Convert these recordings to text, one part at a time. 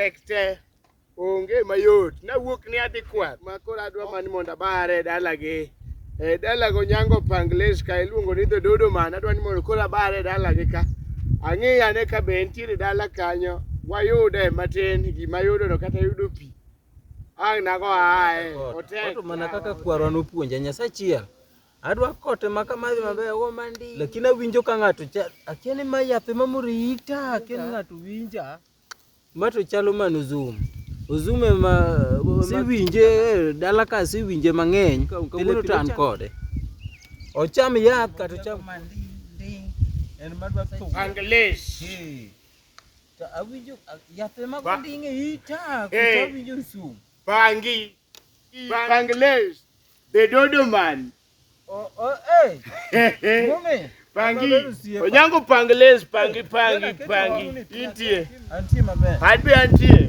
tek te onge mayot na wuok ni adhi kwath ma koro adwa mani mondo abare dalagi dalago Onyango Pangles ka iluongo ni Dodo man adwa ni mondo koro abare dalagi ka ang'i ane ka be entiere dala kanyo wayude matin gima yudono kata yudo pi ang' nago ae otek mana kaka kwarwa nopuonja Nyasachiel adwa kote makamadhi maber go mandi lakini awinjo ka ng'ato akiani ma yath mamorita akiani ng'ato winja mato chalo man Ozoom ema siwinje dala ka siwinje mang'eny kawuono tan kode ocham yath kata ocham mandi en madwa Pangles awinjo yath ema ndinge ita ko awinjo Ozoom Pangles the Dodo man Pangi Onyango Pangles pangi intie antie maber adbe antie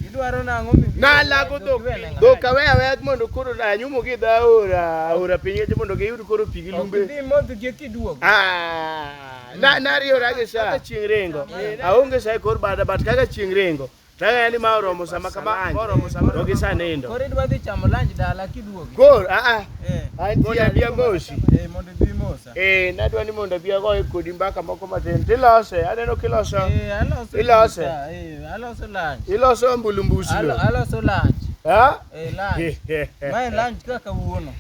idwaro nango mi na lago do kawe mondo koro anyumo gi ora pinye mondo giyud koro pigi lumbe ndi modho gi kiduogo na riyo gi sa chieng' rengo aonge sai kor bada bat kaka chieng' rengo tanga ni ma oromo sama kama to gi sanendo kor idwa dhi chamo lunch dala kiduogo kor antie bia mosi mondo bi mosa nadwa ni mondo bia go kodi mbaka moko matin tilose aneno kiloso ilose aloso lunch iloso mbulumbusi aloso lunch lunch my lunch kaka wuono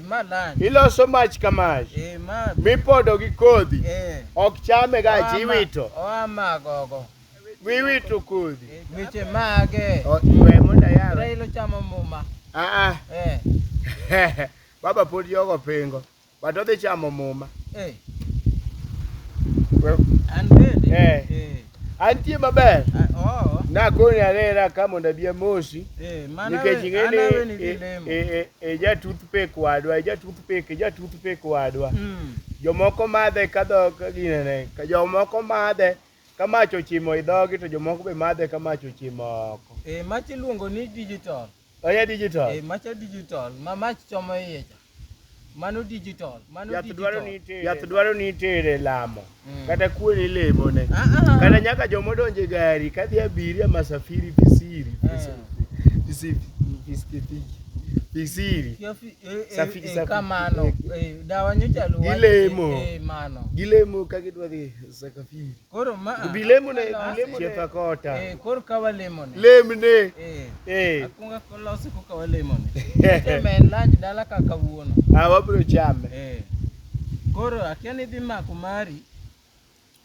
ma lunch iloso mach kamach ma mipodo gi kodhi ok chame ga jiwito amagogo wiwito kodhi weche mage we monda yaro ilo chamo muma baba pod yogo pingo bato dhi chamo muma an bende antie maber nakoni arera ka mondo abia mosi nikech ing'eni jatoothpick wadwa jomoko madhe kadhok ginene jomoko madhe ka mach ochimo i dhogi to jomoko be madhe ka mach ochimo oko mach iluongo ni digital digital mach digital ma mach chomo iye mano digital yath dwaro ni itere lamo kata kuoni lemone kata nyaka jomodonje gari kadhi abiria masafiri pisiri kamano dawa nyocha luwa gilemo ka gidwa dhi sakafiri koro bilemo ne chietha kota koro kawa lemone lemne akunga kolosi ko kawa lemone men lunch dala kaka wuono wabro chame koro akiani dhi mako mari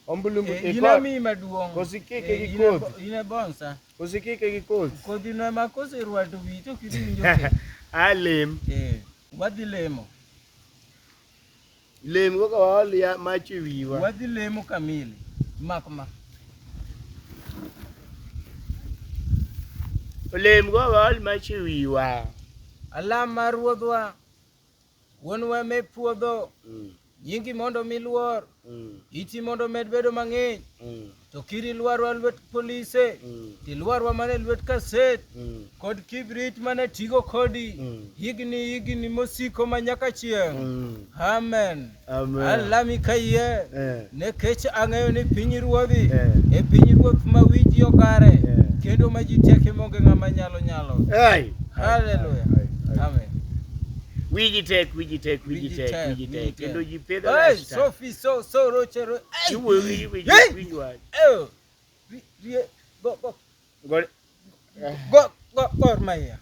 ombulumbu inami maduong kosikike gi kodhi ine bonsa kosikike gi kodhi kodhi no ma koserwato wito kidinjo alem wadhi lemo kaka waol ya mach e wiwa wadhi lemo kamili makma olem go waol mach e wiwa alam mar ruodhwa wuonwa me puodho nyingi mondo miluor iti mondo med bedo mang'eny to kiri lwarwa lwet polise tilwarwa mane lwet kaset kod kibrit mane tigo kodi higni mosiko manyaka chieng' amen alami kayie nekech ang'eyo ni piny ruodhi e piny ruoth ma wiji okare kendo ma ji teke monge ng'ama nyalo haleluya amen wiji tek kendo ji pedho Sophie so rochero wiji gor maya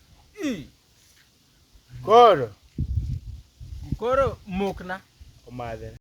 koro mokna omadhe